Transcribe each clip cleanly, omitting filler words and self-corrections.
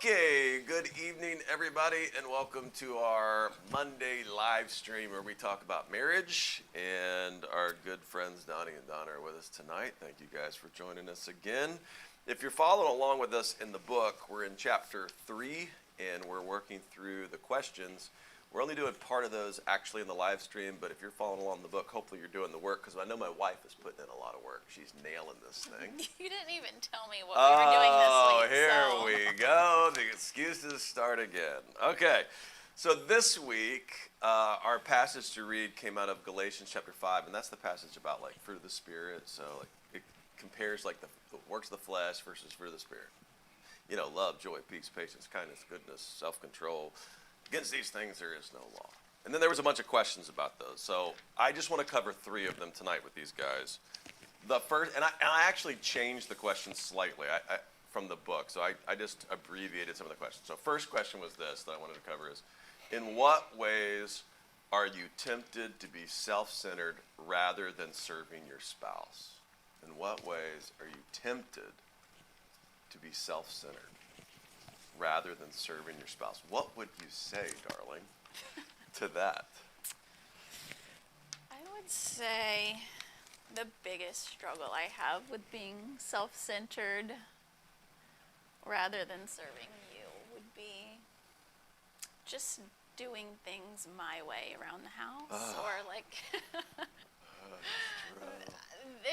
Okay, good evening, everybody, and welcome to our Monday live stream where we talk about marriage. And our good friends Donnie and Donna are with us tonight. Thank you guys for joining us again. If you're following along with us in the book, we're in chapter 3, and we're working through the questions. We're only doing part of those actually in the live stream, but if you're following along in the book, hopefully you're doing the work, because I know my wife is putting in a lot of work. She's nailing this thing. You didn't even tell me what we were doing this week. Oh, here we go. The excuses start again. Okay, so this week, our passage to read came out of Galatians chapter 5, and that's the passage about like fruit of the Spirit. So like it compares like the works of the flesh versus fruit of the Spirit. You know, love, joy, peace, patience, kindness, goodness, self-control. Against these things there is no law. And then there was a bunch of questions about those. So I just want to cover 3 of them tonight with these guys. The first, and I actually changed the questions slightly from the book. So I just abbreviated some of the questions. So first question was this that I wanted to cover is, in what ways are you tempted to be self-centered rather than serving your spouse? In what ways are you tempted to be self-centered rather than serving your spouse? What would you say, darling, to that? I would say the biggest struggle I have with being self-centered rather than serving you would be just doing things my way around the house, or like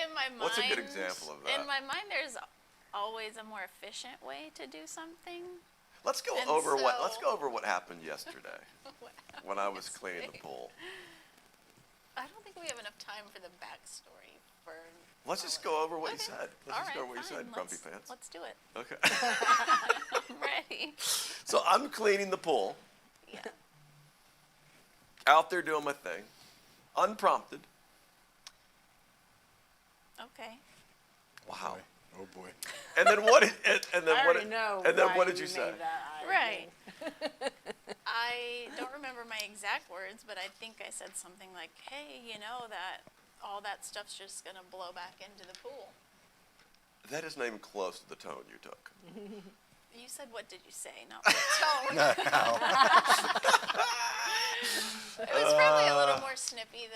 in my mind. What's a good example of that? In my mind, there's always a more efficient way to do something. Let's go over what happened yesterday when I was cleaning the pool. I don't think we have enough time for the backstory for. Let's just go over what you Okay. said. Let's just go over what you said, Grumpy Pants. Let's do it. Okay. I'm ready. So I'm cleaning the pool, Yeah. out there doing my thing, unprompted. Okay. Wow. Oh boy. And then what? And then I what? already know And then why what did you you say? made that eye Right. thing. I don't remember my exact words, but I think I said something like, "Hey, you know that all that stuff's just gonna blow back into the pool." That is not even close to the tone you took. You said, "What did you say?" Not the tone. It was probably a little more snippy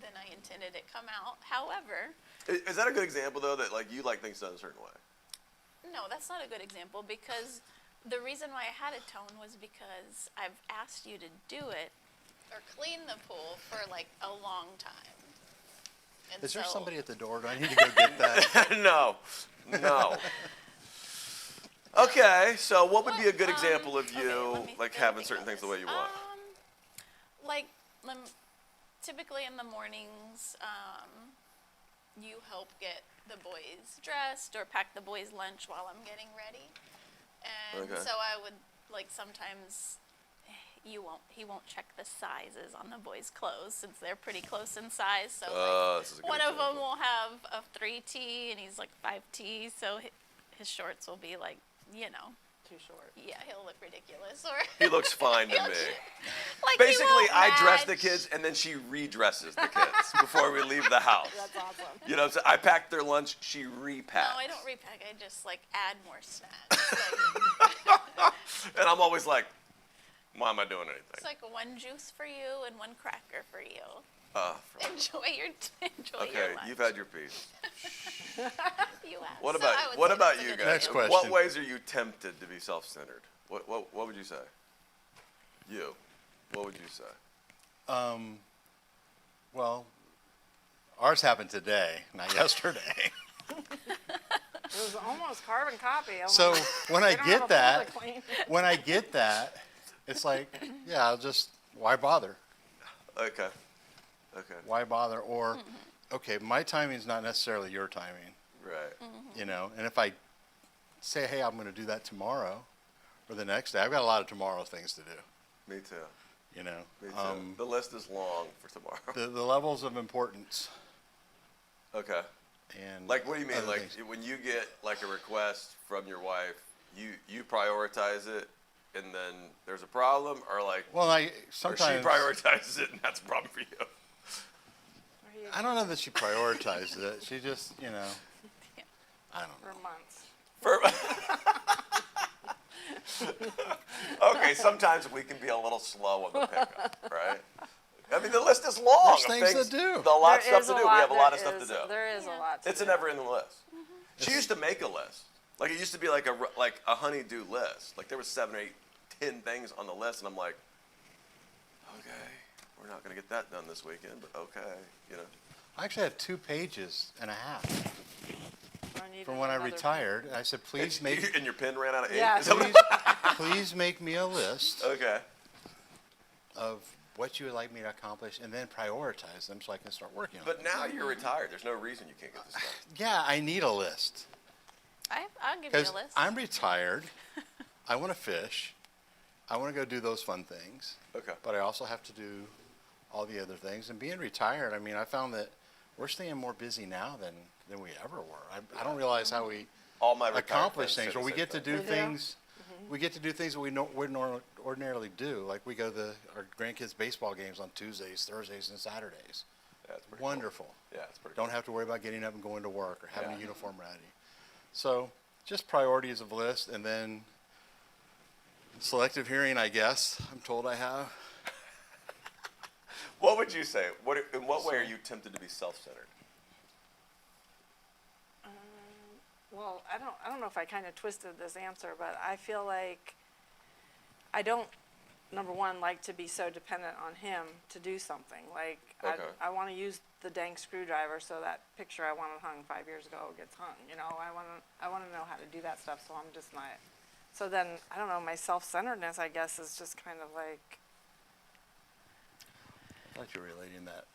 than I intended it come out. However, Is that a good example though? That like you like things done a certain way. no, that's not a good example, because the reason why I had a tone was because I've asked you to do it or clean the pool for like a long time. And Is there so- somebody at the door? Do I need to go get that? No. Okay, so what would be a good example of okay, you let me like think having certain about things the this. way you want? Like, typically in the mornings, you help get the boys dressed or pack the boys' lunch while I'm getting ready. And Okay. so I would, like, sometimes he won't check the sizes on the boys' clothes since they're pretty close in size. So This is a good one of them example. will have a 3T and he's like 5T, so his shorts will be like, Too short. yeah, he'll look ridiculous. Or He looks fine to he'll me. like he Basically, won't I dress the match. kids and then she redresses the kids before we leave the house. That's awesome. You know what I'm saying? I packed their lunch, she repacks. No, I don't repack. I just like add more snacks. Like, And I'm always like, why am I doing anything? it's like one juice for you and one cracker for you. Enjoy your Okay, lunch. you've had your piece. You have. What So about I would what say about that's a you good guys? Next example. What question. ways are you tempted to be self-centered? What would you say? You. What would you say? Well, ours happened today, not yesterday. It was almost carbon copy. I'm So like, when they I don't have a get pool that, to clean. it's like, yeah, I'll just, why bother? Okay. Why bother? Or, okay, my timing's not necessarily your timing, Right. And if I say, hey, I'm going to do that tomorrow or the next day, I've got a lot of tomorrow things to do, Me too. Me too. The list is long for tomorrow. The levels of importance Okay. and Like, what do you mean? other Like, things. when you get like a request from your wife, you prioritize it, and then there's a problem, or like, Well, or she sometimes prioritizes it, and that's a problem for you. Or you- I don't know that she prioritizes it. She just, I don't know. For months. For, Okay, sometimes we can be a little slow on the pickup, right? I mean, the list is long. There's of things to do. A lot of There stuff is to a do. We lot- have a lot of there stuff to is- do. There is a lot to It's do. a never-ending list. She used to make a list. Like, it used to be like a honey-do list. Like, there was 7 or 8, 10 things on the list, and I'm like, okay, we're not going to get that done this weekend, but okay, you know. I actually had 2.5 pages I need from when I another- retired. I said, please make, And your pen ran out of ink? Yeah. Is that what- please make me a list Okay. of what you would like me to accomplish and then prioritize them so I can start working on But it. now you're retired. There's no reason you can't get this done. Yeah, I need a list. I'll give you Because a list. I'm retired. I want to fish. I want to go do those fun things. Okay. But I also have to do all the other things. And being retired, I mean, I found that we're staying more busy now than we ever were. I don't realize how we All my retired accomplish friends things, say or the we same get to thing. do They do? things. We get to do things that we wouldn't ordinarily do. Like we go to our grandkids' baseball games on Tuesdays, Thursdays, and Saturdays. Yeah, it's pretty cool. Wonderful. Yeah, it's pretty Don't cool. have to worry about getting up and going to work or having Yeah. a uniform ready. So just priorities of list, and then selective hearing, I guess, I'm told I have. What would you say? In what way are you tempted to be self-centered? Well, I don't know if I kind of twisted this answer, but I feel like I don't, number one, like to be so dependent on him to do something. Like, Okay. I want to use the dang screwdriver so that picture I wanted hung 5 years ago gets hung. You know, I want to know how to do that stuff, so I'm just not. So then, I don't know, my self-centeredness, I guess, is just kind of like, I thought you were relating that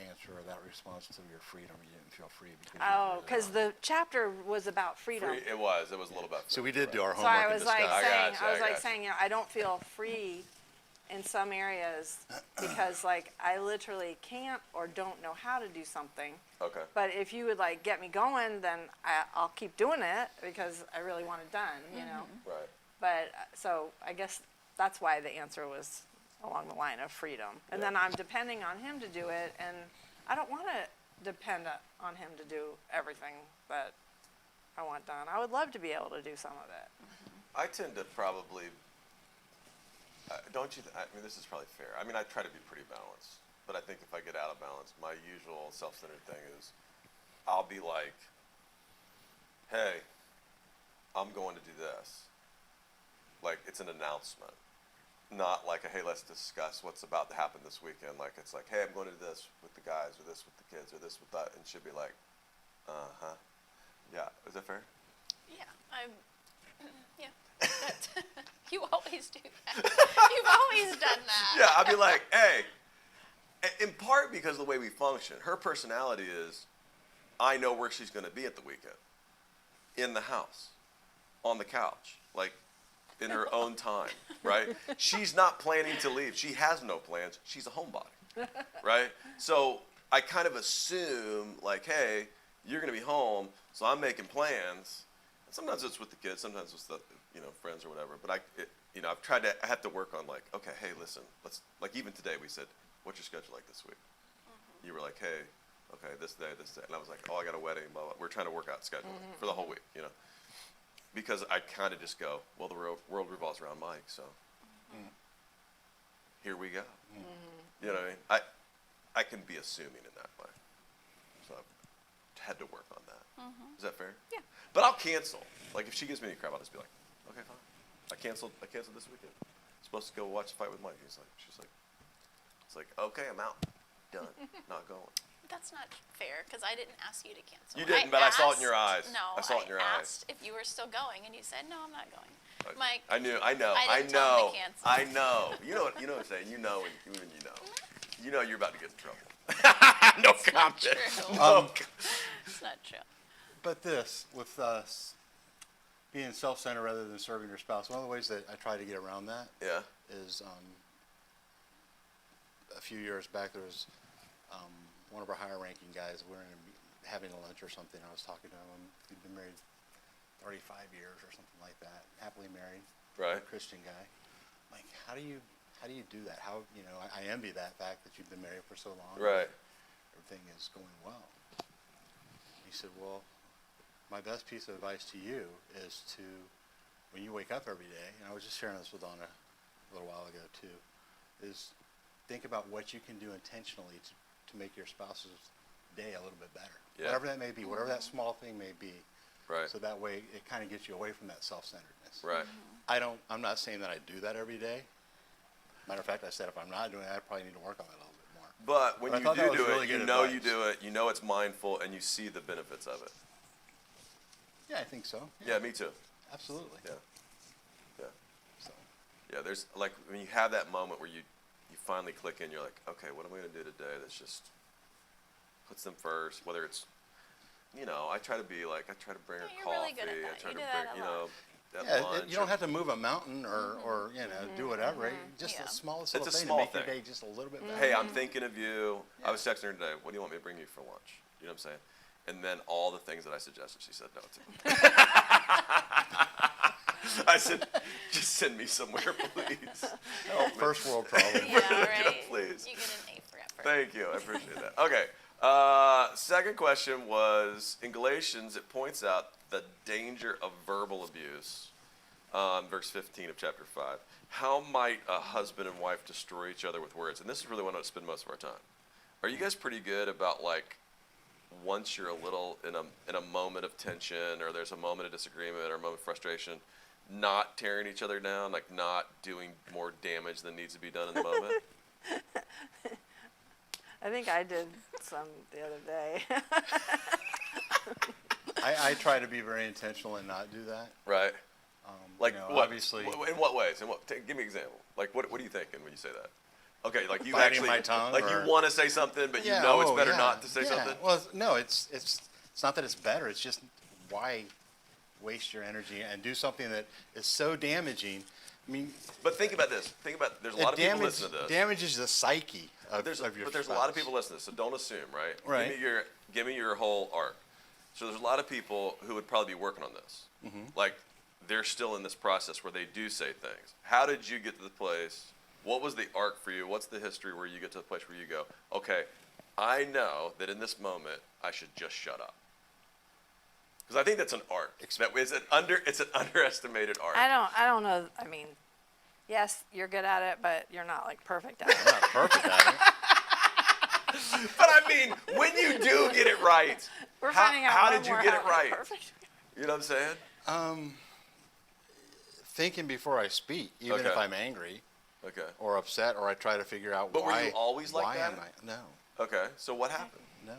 answer or that response to your freedom. You didn't feel free because. oh, because the chapter was about freedom. It was a little bit. So we did do our So homework I and was like discuss. saying, gotcha, I was I like gotcha. saying, you know, I don't feel free in some areas because like I literally can't or don't know how to do something. Okay. But if you would like get me going, then I'll keep doing it because I really want it done, you know. Right. But so I guess that's why the answer was along the line of freedom. And then I'm depending on him to do it, and I don't want to depend on him to do everything that I want done. I would love to be able to do some of it. I tend to probably. Don't you? I mean, this is probably fair. I mean, I try to be pretty balanced, but I think if I get out of balance, my usual self-centered thing is, I'll be like, "Hey, I'm going to do this." Like it's an announcement, not like a, "Hey, let's discuss what's about to happen this weekend." Like it's like, "Hey, I'm going to do this with the guys, or this with the kids, or this with that," and she'll be like, "Uh-huh, yeah." Is that fair? Yeah, yeah. You always do that. You've always done that. Yeah, I'd be like, hey, in part because of the way we function, her personality is, I know where she's going to be at the weekend. In the house, on the couch, like in her own time, right? She's not planning to leave. She has no plans. She's a homebody, right? So I kind of assume, like, hey, you're going to be home, so I'm making plans. And sometimes it's with the kids, sometimes it's the, friends or whatever. But I have to work on like, okay, hey, listen, like even today we said, what's your schedule like this week? You were like, hey, okay, this day, and I was like, oh, I got a wedding, blah, blah. We're trying to work out schedule for the whole week, because I kind of just go, well, the world revolves around Mike, so here we go. You know what I mean? I can be assuming in that way, so I've had to work on that. Is that fair? Yeah. But I'll cancel. Like if she gives me any crap, I'll just be like, okay, fine. I canceled this weekend. Supposed to go watch the fight with Mike. She's like, okay, I'm out. Done. Not going. That's not fair because I didn't ask you to cancel. You didn't, but I saw it in your eyes. No, I saw it in your eyes. asked if you were still going, and you said no, I'm not going. Mike, I know. I didn't tell him to cancel. I know. You know what I'm saying. You know, when you know. You know you're about to get in trouble. No comment. true. It's not true. But this, with us being self-centered rather than serving your spouse, one of the ways that I try to get around that Yeah. is a few years back there was one of our higher-ranking guys. We were having a lunch or something. I was talking to him. He'd been married 35 years or something like that, happily married, Right. Christian guy. Like, how do you do that? How I envy that fact that you've been married for so long. Right. Everything is going well. He said, well, my best piece of advice to you is to when you wake up every day, and I was just sharing this with Donna a little while ago too, is think about what you can do intentionally to make your spouse's day a little bit better. Yeah. Whatever that may be, whatever that small thing may be. Right. So that way it kind of gets you away from that self-centeredness. Right. I'm not saying that I do that every day. Matter of fact, I said if I'm not doing it, I probably need to work on that a little bit more. But when But I you thought that do was do really it, you good know you advice. do it, you know it's mindful, and you see the benefits of it. Yeah, I think so. Yeah, me too. Absolutely. Yeah. Yeah. So, Yeah, there's like when you have that moment where you finally click in, you're like, okay, what am I going to do today that's just puts them first, whether it's, I try to bring her Yeah, you're coffee, really good at that. I try You to do bring, that a lot. at yeah, lunch. you don't have to move a mountain or do whatever. Just Yeah. the smallest It's little a thing small to make your thing. day just a little bit better. Hey, I'm thinking of you. I Yeah. was texting her today. What do you want me to bring you for lunch? You know what I'm saying? And then all the things that I suggested, she said no to. I said, just send me somewhere, please. Help me. First world problem. Yeah, right. Please. You get an A for effort. Thank you. I appreciate that. Okay. Second question was in Galatians, it points out the danger of verbal abuse. Verse 15 of chapter 5. How might a husband and wife destroy each other with words? And this is really what I spend most of our time. Are you guys pretty good about once you're a little in a moment of tension or there's a moment of disagreement or a moment of frustration, not tearing each other down, like not doing more damage than needs to be done in the moment? I think I did some the other day. I try to be very intentional and not do that. Right? Like what? Obviously, In what ways? Give me an example. Like what are you thinking when you say that? Okay, like you Biting actually my tongue like or- you want to say something, but yeah, you know it's oh, better yeah, not to say yeah. something. Well, no, it's not that it's better. It's just why waste your energy and do something that is so damaging. I mean, But think about this. There's a lot of people listening to this. damages the psyche of There's your a lot of spouse. people listening to this, so don't assume, right? Right. Give me your whole arc. So there's a lot of people who would probably be working on this. Mm-hmm. Like they're still in this process where they do say things. How did you get to the place? What was the arc for you? What's the history where you get to the place where you go, okay, I know that in this moment I should just shut up. Because I think that's an art. It's an underestimated art. I don't know. I mean, yes, you're good at it, but you're not like perfect at it. I'm not perfect at it. But I mean, when you do get it right, We're how, finding out how more did you and get more it how right? Perfect. You know what I'm saying? Thinking before I speak, even if Okay. I'm angry Okay. or upset, or I try to figure out But were why. you always like why that? am I? No, Okay. So what happened? no.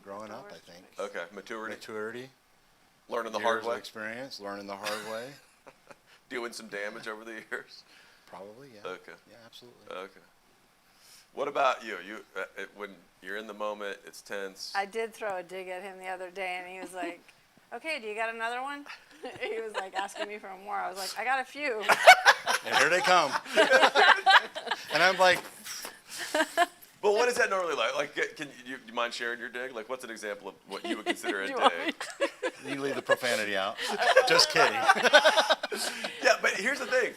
Growing up, I think. Okay. Maturity. Maturity, Learning the years hard of way. experience, learning the hard way. Doing some damage over the years. Probably, yeah. Okay. Yeah, absolutely. Okay. What about you? When you're in the moment, it's tense. I did throw a dig at him the other day, and he was like, "Okay, do you got another one?" He was like asking me for more. I was like, "I got a few." And here they come. And I'm like, But what is that normally like? Like, can you mind sharing your dig? Like, what's an example of what you would consider a Do you want me dig? you leave the profanity out. Just kidding. Yeah, but here's the thing.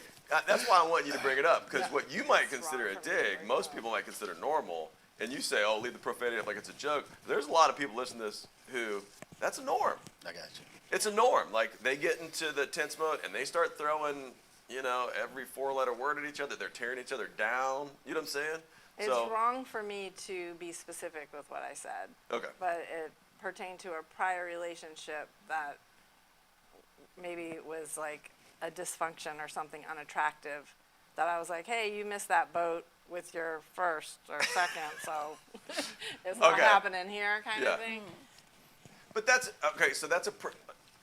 That's why I want you to bring it up, because what you might It's consider a wrong for me to dig, bring it most up. people might consider normal, and you say, "Oh, leave the profanity up like it's a joke." There's a lot of people listening to this who that's a norm. I got you. It's a norm. Like they get into the tense mode and they start throwing, every four-letter word at each other. They're tearing each other down. You know what I'm saying? It's wrong for me to be specific with what I said, Okay. but it pertained to a prior relationship that maybe was like a dysfunction or something unattractive. That I was like, "Hey, you missed that boat with your first or second, so it's not Okay. happening here," kind Yeah. of thing. But that's okay. So that's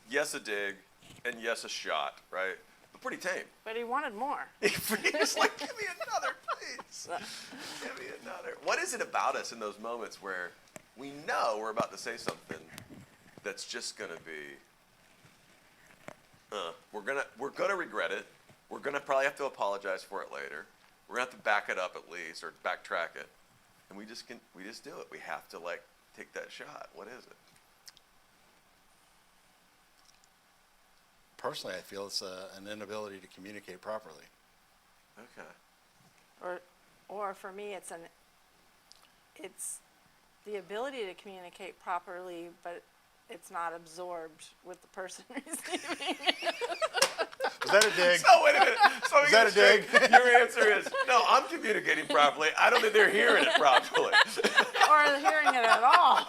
yes, a dig, and yes, a shot, right? But pretty tame. But he wanted more. He's like, "Give me another, please. Give me another." What is it about us in those moments where we know we're about to say something that's just gonna be, we're gonna regret it. We're gonna probably have to apologize for it later. We're gonna have to back it up at least or backtrack it, and we just do it. We have to take that shot. What is it? Personally, I feel it's an inability to communicate properly. Okay. Or for me, it's the ability to communicate properly, but it's not absorbed with the person receiving it. Was that a dig? So wait a minute. So we Is that get a dig? straight. Your answer is no. I'm communicating properly. I don't think they're hearing it properly. Or hearing it at all.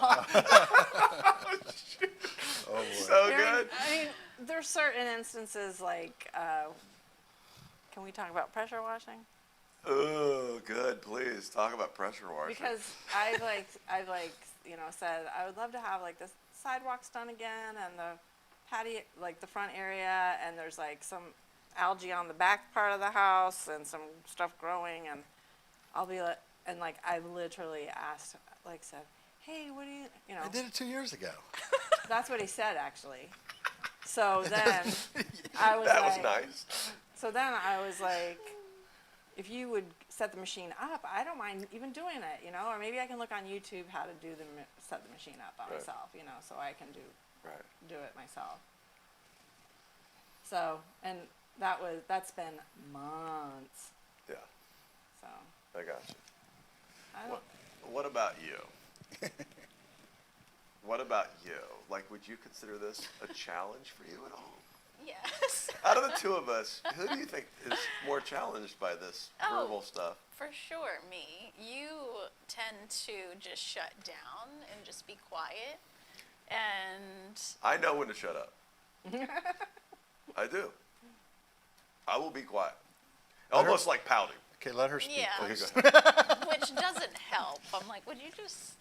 Oh, boy. So good. I mean, there's certain instances like, can we talk about pressure washing? Oh, good. Please talk about pressure washing. Because I've said I would love to have like the sidewalks done again and the patio, like the front area, and there's like some algae on the back part of the house and some stuff growing, and I'll be like, and like I literally asked, like said, hey, what do you know? I did it 2 years ago. That's what he said actually. So then I was that like, was nice. so then I was like, if you would set the machine up, I don't mind even doing it, you know, or maybe I can look on YouTube how to do set the machine up by Right. myself, you know, so I can Right. do it myself. So, and that's been months, Yeah. so I got you. I don't, What about you? What about you? Like, would you consider this a challenge for you at all? Yes. Out of the two of us, who do you think is more challenged by this Oh. verbal stuff? For sure, me. You tend to just shut down and just be quiet. And I know when to shut up. I do. I will be quiet. Almost like pouting. Okay, let her speak. Yeah. Okay, please. go ahead. which doesn't help. I'm like, would you just,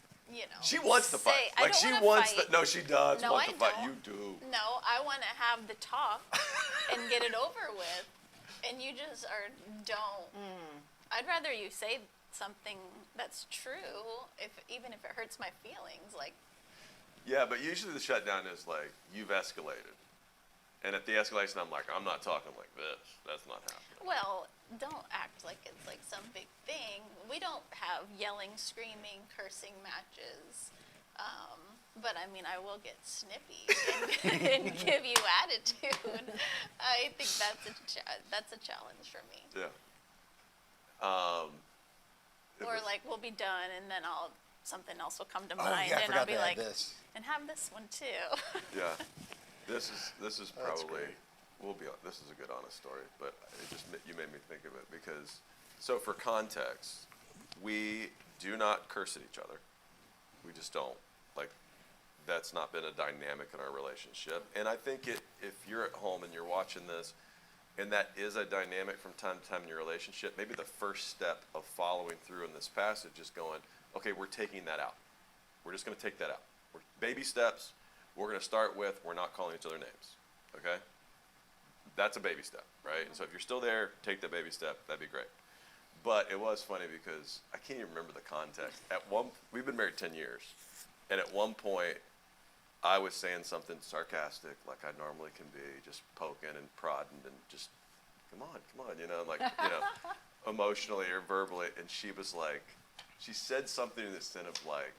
She wants to fight. say- I Like, don't she wanna wants fight. to. No, she does No, want I to fight. don't. You do. No, I want to have the talk and get it over with, and you just don't. I'd rather you say something that's true, even if it hurts my feelings. Like, Yeah, but usually the shutdown is like, you've escalated. And at the escalation, I'm like, I'm not talking like this. That's not happening. well, don't act like it's like some big thing. We don't have yelling, screaming, cursing matches. But I mean, I will get snippy and give you attitude. I think that's a challenge for me. Yeah. It Or was- like we'll be done, and then something else will come to Oh, mind, yeah, I and forgot I'll be to add like, this. and have this one too. Yeah. This is That's probably, great. this is a good honest story, but you made me think of it because, so for context, we do not curse at each other. We just don't. Like, that's not been a dynamic in our relationship. And I think if you're at home and you're watching this, and that is a dynamic from time to time in your relationship, maybe the first step of following through in this passage is going, okay, we're taking that out. We're just going to take that out. Baby steps. We're going to start with, we're not calling each other names, okay? That's a baby step, right? And so if you're still there, take that baby step. That'd be great. But it was funny because I can't even remember the context. We've been married 10 years, and at one point, I was saying something sarcastic, like I normally can be, just poking and prodding and just, come on, like, emotionally or verbally. And she was like, she said something in the sense of like,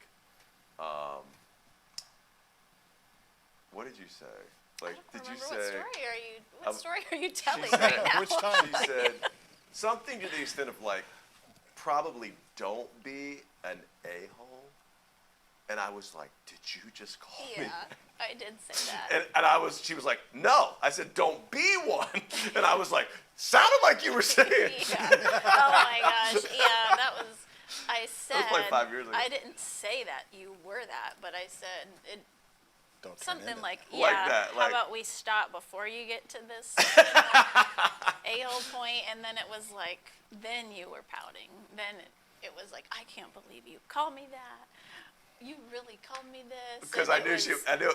what did you say? Like, I did don't you remember say? what story are you telling said- right now? Which time? She said something to the extent of like, probably don't be an a-hole. And I was like, did you just call me? Yeah, I did say that. And she was like, no. I said, don't be one. And I was like, sounded like you were saying. Yeah. Oh my gosh. Yeah, I said. was like 5 years ago. I didn't say that you were that, but I said it. Don't turn Something into like, Like yeah, that, how like- about we stop before you get to this a-hole point, and then it was like, then you were pouting. Then it was like, I can't believe you called me that. You really called me this. Because And I knew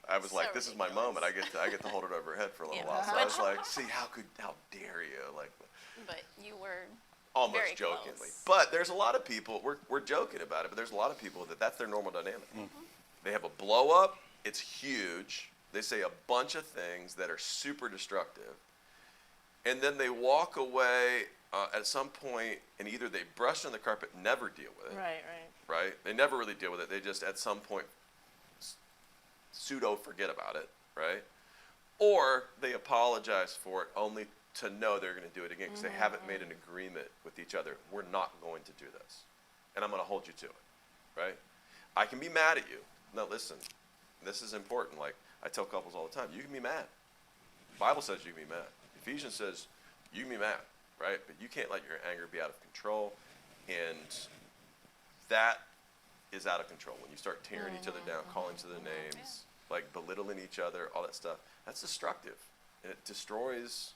I was like, so this is my ridiculous. moment. I get to hold it over her head for a little Yeah. while. So I was Which- like, see, how dare you? Like, But you were almost very jokingly. close. But there's a lot of people, we're joking about it, but there's a lot of people that's their normal dynamic. They have a blow up, it's huge. They say a bunch of things that are super destructive. And then they walk away at some point, and either they brush on the carpet, never deal with it. right. Right? They never really deal with it. They just at some point pseudo forget about it, right? Or they apologize for it only to know they're going to do it again because they haven't made an agreement with each other. We're not going to do this. And I'm going to hold you to it, right? I can be mad at you. No, listen, this is important. Like I tell couples all the time, you can be mad. The Bible says you can be mad. Ephesians says, you can be mad, right? But you can't let your anger be out of control. And that is out of control. When you start tearing each other down, calling each other names, like belittling each other, all that stuff, that's destructive. And it destroys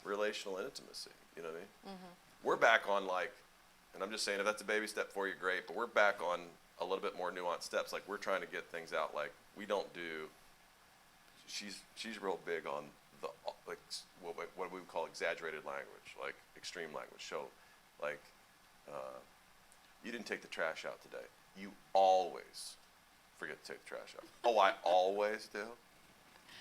relational intimacy. You know what I mean? We're back on like, and I'm just saying if that's a baby step for you, great. But we're back on a little bit more nuanced steps. Like we're trying to get things out. Like we don't do. She's real big on the like what we would call exaggerated language, like extreme language. So, like, you didn't take the trash out today. You always forget to take the trash out. Oh, I always do.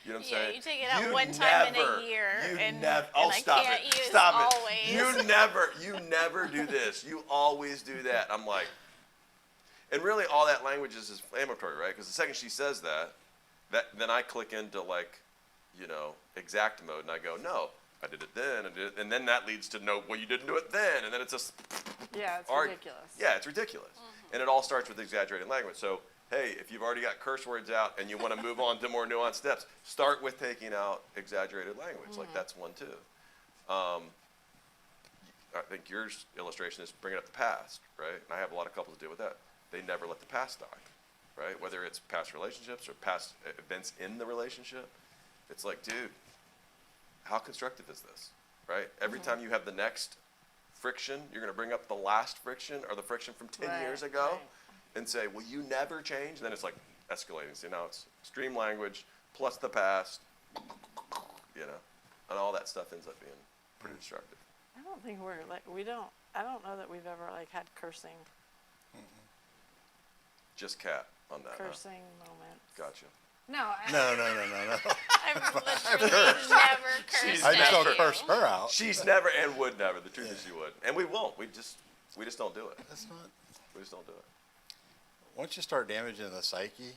You know what I'm saying? You take it out You one time in never- a year, you and, nev- and oh, I stop can't it. use Stop always. it. You never do this. You always do that. I'm like, and really all that language is inflammatory, right? Because the second she says that then I click into like, you know, exact mode, and I go, no, I did it then, and then that leads to no, well, you didn't do it then, and then it's just Yeah, it's Arg- ridiculous. Yeah, it's ridiculous. And it all starts with exaggerated language. So, hey, if you've already got curse words out and you want to move on to more nuanced steps, start with taking out exaggerated language. Like that's one too. I think your illustration is bringing up the past, right? And I have a lot of couples deal with that. They never let the past die, right? Whether it's past relationships or past events in the relationship. It's like, dude, how constructive is this, right? Every time you have the next friction, you're going to bring up the last friction or the friction from 10 Right, years ago right. and say, well, you never change. And then it's like escalating. So now it's extreme language plus the past, you know, and all that stuff ends up being pretty destructive. I don't think we're like, I don't know that we've ever like had cursing Just Kat on that. Huh? cursing moments. Gotcha. No, No. I've literally never cursed I just at don't you. curse her out. She's never and would never. The truth is she would. And we won't. We just don't do it. That's not. We just don't do it. Once you start damaging the psyche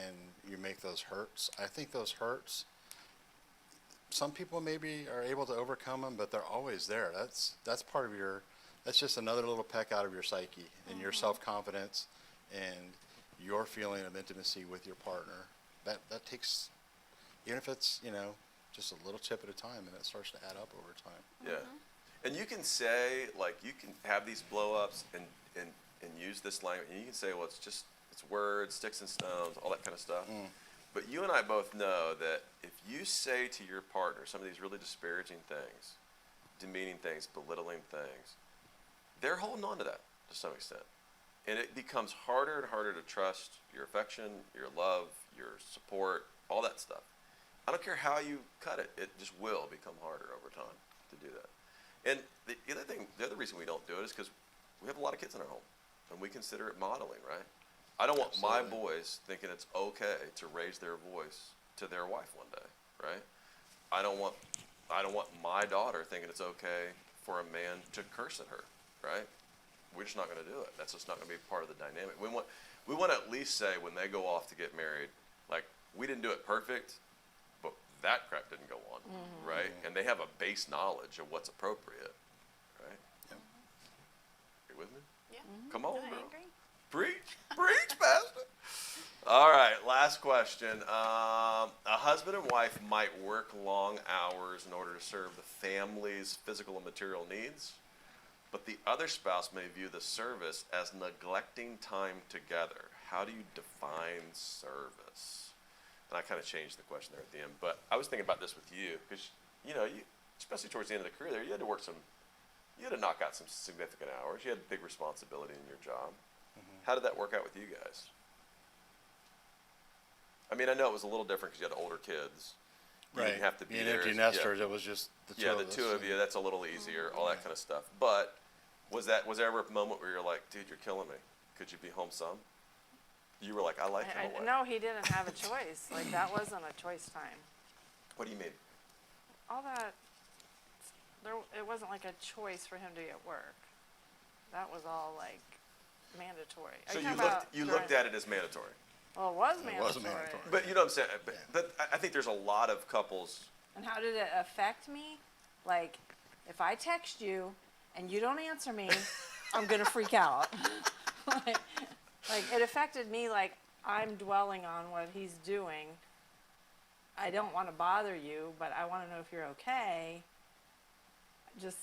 and you make those hurts, I think those hurts, some people maybe are able to overcome them, but they're always there. That's part of that's just another little peck out of your psyche and your self-confidence and your feeling of intimacy with your partner. That takes, even if it's, you know, just a little chip at a time, and it starts to add up over time. Yeah. And you can say, like, you can have these blow-ups and use this language, and you can say, well, it's words, sticks and stones, all that kind of stuff. But you and I both know that if you say to your partner some of these really disparaging things, demeaning things, belittling things, they're holding on to that to some extent. And it becomes harder and harder to trust your affection, your love, your support, all that stuff. I don't care how you cut it, it just will become harder over time to do that. And the other reason we don't do it is because we have a lot of kids in our home, and we consider it modeling, right? I don't want my boys thinking it's okay to raise their voice to their wife one day, right? I don't want my daughter thinking it's okay for a man to curse at her, right? We're just not going to do it. That's just not going to be part of the dynamic. We want to at least say when they go off to get married, like, we didn't do it perfect, but that crap didn't go on, right? And they have a base knowledge of what's appropriate, right? Yep. You with me? Yeah. Come on, I bro. agree. Preach, Pastor. All right, last question. A husband and wife might work long hours in order to serve the family's physical and material needs, but the other spouse may view the service as neglecting time together. How do you define service? And I kind of changed the question there at the end, but I was thinking about this with you because, you know, especially towards the end of the career there, you had to knock out some significant hours. You had big responsibility in your job. How did that work out with you guys? I mean, I know it was a little different because you had older kids. You didn't have to be Being there. empty as- nesters, it was just the two Yeah, of the us. two of you, that's a little easier, all that kind of stuff. But was there ever a moment where you're like, dude, you're killing me. Could you be home some? You were like, I like him away. No, he didn't have a choice. Like, that wasn't a choice time. What do you mean? All that, it wasn't like a choice for him to get work. That was all like mandatory. Are So talking about you during- looked at it as mandatory. Well, it was It mandatory. was mandatory. But you know what I'm saying? But I think there's a lot of couples. And how did it affect me? Like, if I text you and you don't answer me, I'm gonna freak out. like it affected me. Like, I'm dwelling on what he's doing. I don't want to bother you, but I want to know if you're okay. just,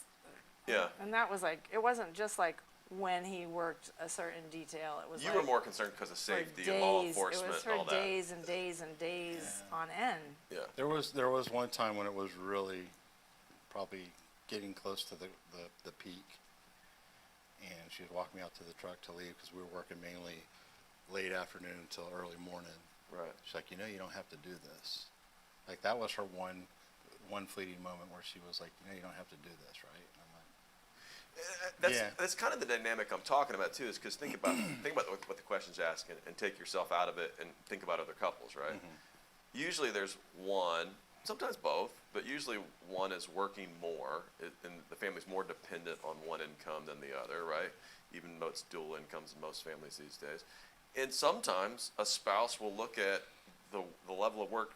Yeah. and that was like, it wasn't just like when he worked a certain detail, it was You like. were more concerned because of for safety and law days. enforcement It was and all for that. days and days and days on end. Yeah. There was one time when it was really probably getting close to the peak. And she would walk me out to the truck to leave because we were working mainly late afternoon until early morning. Right. She's like, you don't have to do this. Like that was her one fleeting moment where she was like, you don't have to do this, right? And I'm like, Yeah. That's kind of the dynamic I'm talking about too, is because think about what the question's asking and take yourself out of it and think about other couples, right? Usually there's one, sometimes both, but usually one is working more and the family's more dependent on one income than the other, right? Even though it's dual incomes in most families these days. And sometimes a spouse will look at the level of work,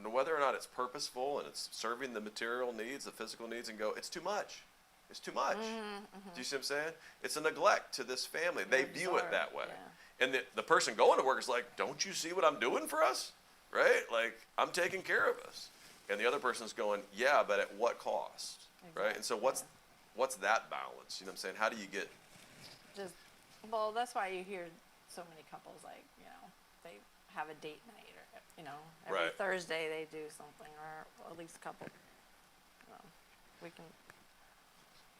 whether or not it's purposeful and it's serving the material needs, the physical needs, and go, it's too much. It's too much. Do you see what I'm saying? It's a neglect to this family. They view it absorbed, that way. yeah. And the person going to work is like, don't you see what I'm doing for us? Right? Like, I'm taking care of us. And the other person's going, yeah, but at what cost? Right? And so what's that balance? You know what I'm saying? How do you get, Just, well, that's why you hear so many couples like, they have a date night or, every Right. Thursday they do something, or at least a couple. We can,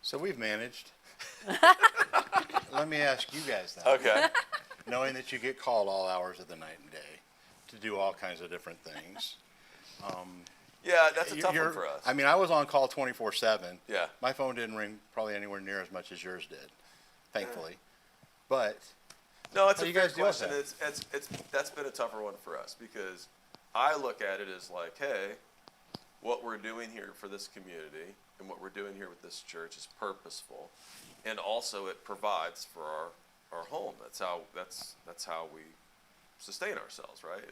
so we've managed. Let me ask you guys that. okay. Knowing that you get called all hours of the night and day to do all kinds of different things. Yeah, that's a tough You're- one for us. I mean, I was on call 24/7. Yeah. My phone didn't ring probably anywhere near as much as yours did, thankfully. But No, it's How a you fair guys deal with question. It's that's been a tougher one for us because I look at it as like, hey, what we're doing here for this community and what we're doing here with this church is purposeful, and also it provides for our home. That's how we sustain ourselves, right?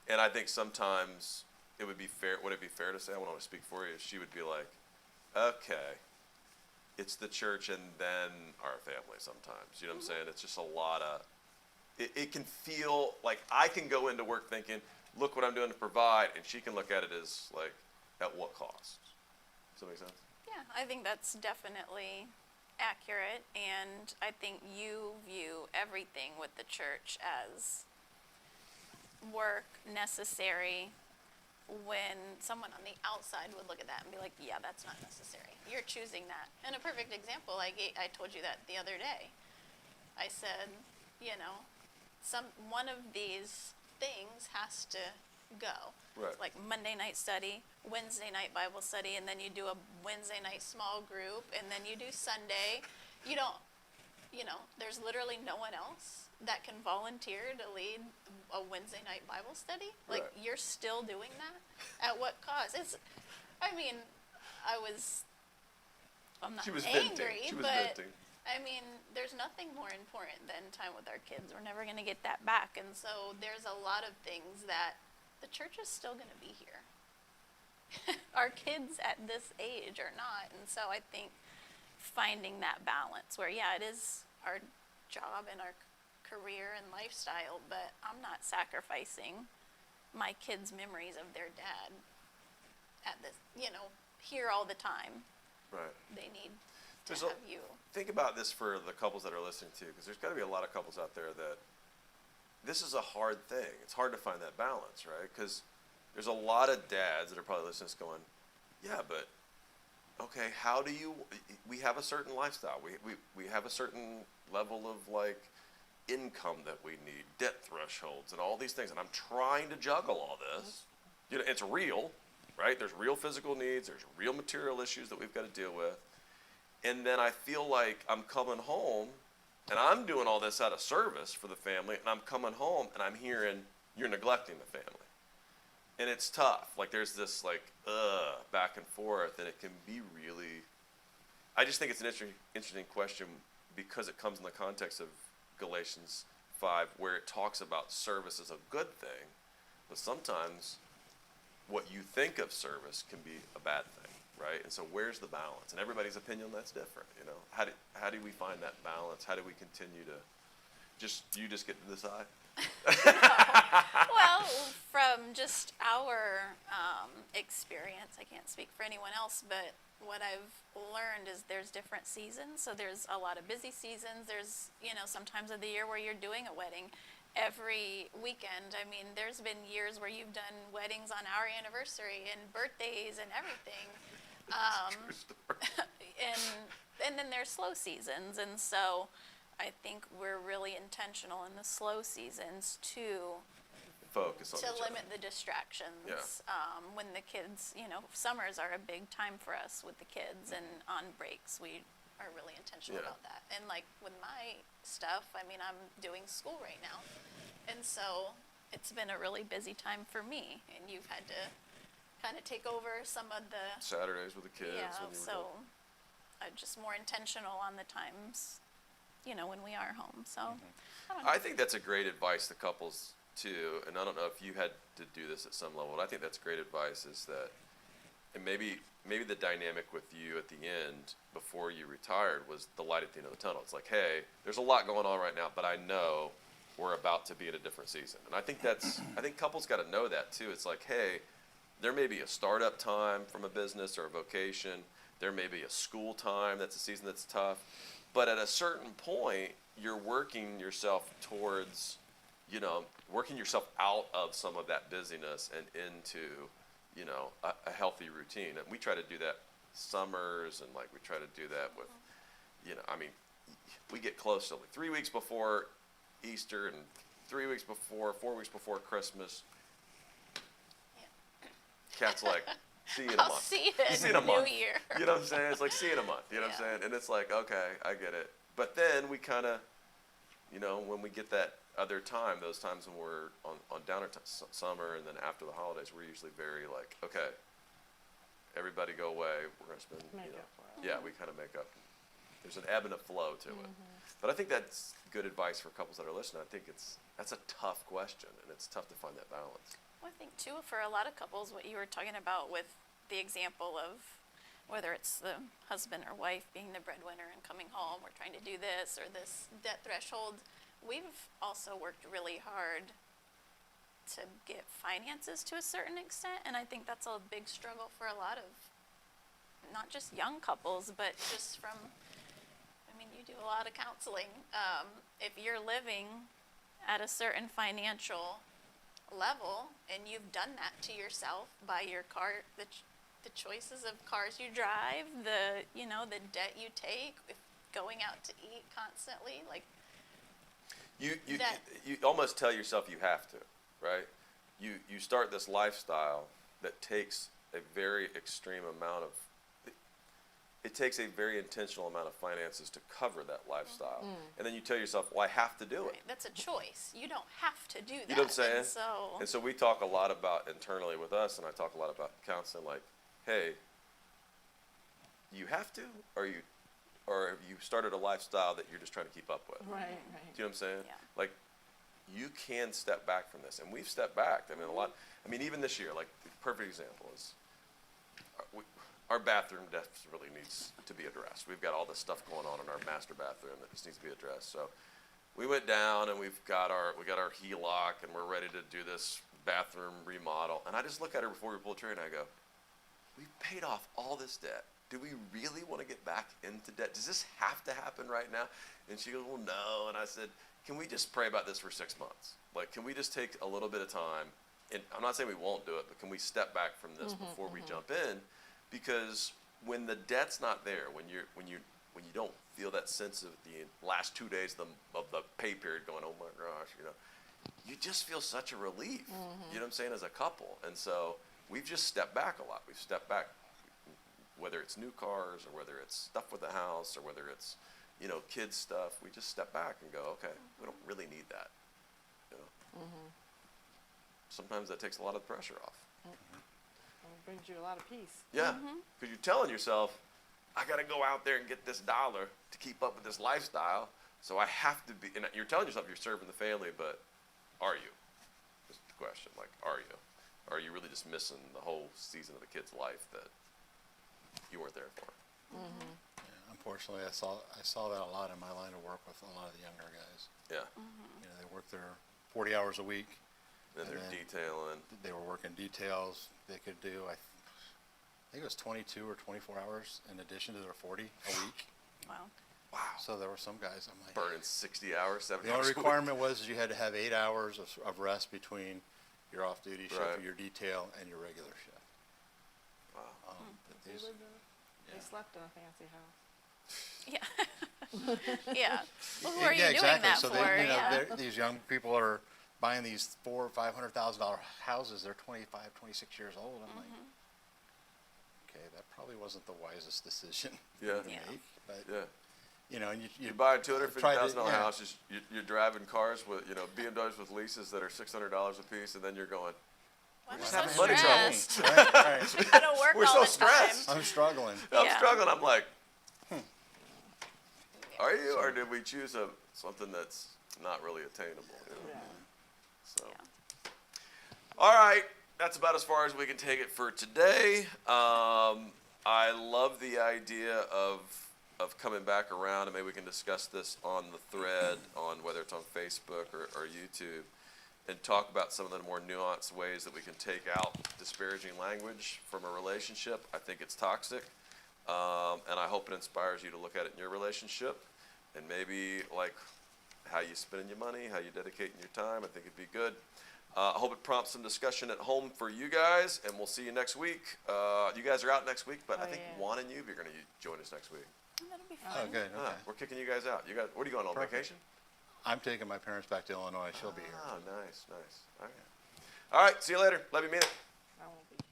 And I think sometimes it would be fair. Would it be fair to say? I want to speak for you. She would be like, okay. It's the church and then our family sometimes. You know what I'm saying? It's just a lot of, it can feel like I can go into work thinking, look what I'm doing to provide, and she can look at it as like, at what cost? Does that make sense? Yeah, I think that's definitely accurate, and I think you view everything with the church as work, necessary, when someone on the outside would look at that and be like, yeah, that's not necessary. You're choosing that. And a perfect example, I told you that the other day. I said, one of these things has to go. Right. Like Monday night study, Wednesday night Bible study, and then you do a Wednesday night small group, and then you do Sunday. There's literally no one else that can volunteer to lead a Wednesday night Bible study. Like, Right. you're still doing that? At what cost? I'm not She was angry, venting. She was but venting. there's nothing more important than time with our kids. We're never going to get that back. And so there's a lot of things that the church is still going to be here. Our kids at this age are not. And so I think finding that balance where, yeah, it is our job and our career and lifestyle, but I'm not sacrificing my kids' memories of their dad at this, here all the time. Right. They need to There's have you. Think about this for the couples that are listening too, because there's got to be a lot of couples out there that this is a hard thing. It's hard to find that balance, right? Because there's a lot of dads that are probably listening to this going, yeah, but okay, we have a certain lifestyle. We have a certain level of like income that we need, debt thresholds and all these things. And I'm trying to juggle all this. It's real, right? There's real physical needs. There's real material issues that we've got to deal with. And then I feel like I'm coming home and I'm doing all this out of service for the family. And I'm coming home and I'm hearing you're neglecting the family. And it's tough. Like there's this like, back and forth, and it can be really, I just think it's an interesting question because it comes in the context of Galatians 5, where it talks about service as a good thing, but sometimes what you think of service can be a bad thing, right? And so where's the balance? And everybody's opinion, that's different, How do we find that balance? How do we continue to you just get to decide? Well, from just our experience, I can't speak for anyone else, but what I've learned is there's different seasons. So there's a lot of busy seasons. There's, sometimes of the year where you're doing a wedding every weekend. I mean, there's been years where you've done weddings on our anniversary and birthdays and everything. And then there's slow seasons. And so I think we're really intentional in the slow seasons to Focus on each other. limit the distractions. Yeah. When the kids, summers are a big time for us with the kids, and on breaks we are really intentional Yeah. about that. And like with my stuff, I mean, I'm doing school right now, and so it's been a really busy time for me. And you've had to kind of take over some of the Saturdays with the kids. yeah. when you were So I'm just more intentional on the times, when we are home. So I don't know. I think that's a great advice to couples too, and I don't know if you had to do this at some level, but I think that's great advice is that, and maybe the dynamic with you at the end before you retired was the light at the end of the tunnel. It's like, hey, there's a lot going on right now, but I know we're about to be in a different season. And I think I think couples got to know that too. It's like, hey, there may be a startup time from a business or a vocation. There may be a school time that's a season that's tough. But at a certain point, you're working yourself towards, working yourself out of some of that busyness and into, a healthy routine. And we try to do that summers, and like we try to do that with, I mean, we get close to like 3 weeks before Easter and 4 weeks before Christmas. Cat's like, see you in a I'll month. see See you you in in a the new month. year. You know what I'm saying? It's like, see you in a month. You know what I'm Yeah. saying? And it's like, okay, I get it. But then we kind of, when we get that other time, those times when we're on downer summer and then after the holidays, we're usually very like, okay, everybody go away. We're going to spend, Make up for it. yeah, we kind of make up. There's an ebb and a flow to it. But I think that's good advice for couples that are listening. I think that's a tough question, and it's tough to find that balance. Well, I think too, for a lot of couples, what you were talking about with the example of whether it's the husband or wife being the breadwinner and coming home, we're trying to do this or this debt threshold. We've also worked really hard to get finances to a certain extent, and I think that's a big struggle for a lot of not just young couples, but just from, I mean, you do a lot of counseling. If you're living at a certain financial level and you've done that to yourself by your car, the choices of cars you drive, the debt you take, if going out to eat constantly, like You That- you almost tell yourself you have to, right? You start this lifestyle that takes a very extreme amount of, it takes a very intentional amount of finances to cover that lifestyle. And then you tell yourself, well, I have to do it. right, that's a choice. You don't have to do that. You know what I'm saying? And so we talk a lot about internally with us, and I talk a lot about counseling, like, hey, you have to, or have you started a lifestyle that you're just trying to keep up with? Right, Do right. you know what I'm saying? Yeah. Like, you can step back from this, and we've stepped back. I mean, even this year, like, the perfect example is our bathroom desperately needs to be addressed. We've got all this stuff going on in our master bathroom that just needs to be addressed. So we went down and we got our HELOC, and we're ready to do this bathroom remodel. And I just look at her before we pull the trigger, and I go, we've paid off all this debt. Do we really want to get back into debt? Does this have to happen right now? And she goes, well, no. And I said, can we just pray about this for 6 months? Like, can we just take a little bit of time? And I'm not saying we won't do it, but can we step back from this before we jump in? Because when the debt's not there, when you don't feel that sense of the last 2 days of the pay period going, oh my gosh, you just feel such a relief. You know what I'm saying, as a couple. And so we've just stepped back a lot. We've stepped back, whether it's new cars or whether it's stuff with the house or whether it's kids stuff. We just step back and go, okay, we don't really need that. Sometimes that takes a lot of the pressure off. It brings you a lot of peace. Yeah, because you're telling yourself, I got to go out there and get this dollar to keep up with this lifestyle. So I have to be, and you're telling yourself you're serving the family, but are you? That's the question. Like, are you? Or are you really just missing the whole season of the kid's life that you weren't there for? Yeah, unfortunately, I saw that a lot in my line of work with a lot of the younger guys. Yeah. They work their 40 hours a week. Then And they're then- detailing. They were working details they could do. think it was 22 or 24 hours in addition to their 40 a week. Wow. Wow. So there were some guys, I'm like, Burning 60 hours, 70 the hours only a week. requirement was you had to have 8 hours of rest between your off-duty shift, Right. or your detail, and your regular shift. Wow. But They these- lived in, they slept in a fancy house. Yeah. Yeah. Well, who are you yeah, doing exactly. that So for? they, Yeah. these young people are buying these $400,000 or $500,000 houses. They're 25, 26 years old. I'm like, okay, that probably wasn't the wisest decision Yeah. to Yeah. make. But Yeah. and you You buy a try $250,000 to- yeah. house, you're driving cars with, BMWs with leases that are $600 a piece, and then you're going, Why am I just so having money troubles. stressed? right. I gotta work We're all so the stressed. time. I'm struggling. I'm Yeah. struggling. I'm like, are you, or did we choose something that's not really attainable? So, Yeah. all right, that's about as far as we can take it for today. I love the idea of coming back around, and maybe we can discuss this on the thread, on whether it's on Facebook or YouTube, and talk about some of the more nuanced ways that we can take out disparaging language from a relationship. I think it's toxic, and I hope it inspires you to look at it in your relationship, and maybe like how you spending your money, how you dedicating your time. I think it'd be good. I hope it prompts some discussion at home for you guys, and we'll see you next week. You guys are out next week, but I think yeah. Juan and you, you're going to join us next week. Oh, that'll be fun. Oh, good. Okay. We're kicking you guys out. You guys, where are you going on Perfect. vacation? I'm taking my parents back to Illinois. She'll be here. Oh, nice. All right. All right. See you later. Love you, mean it.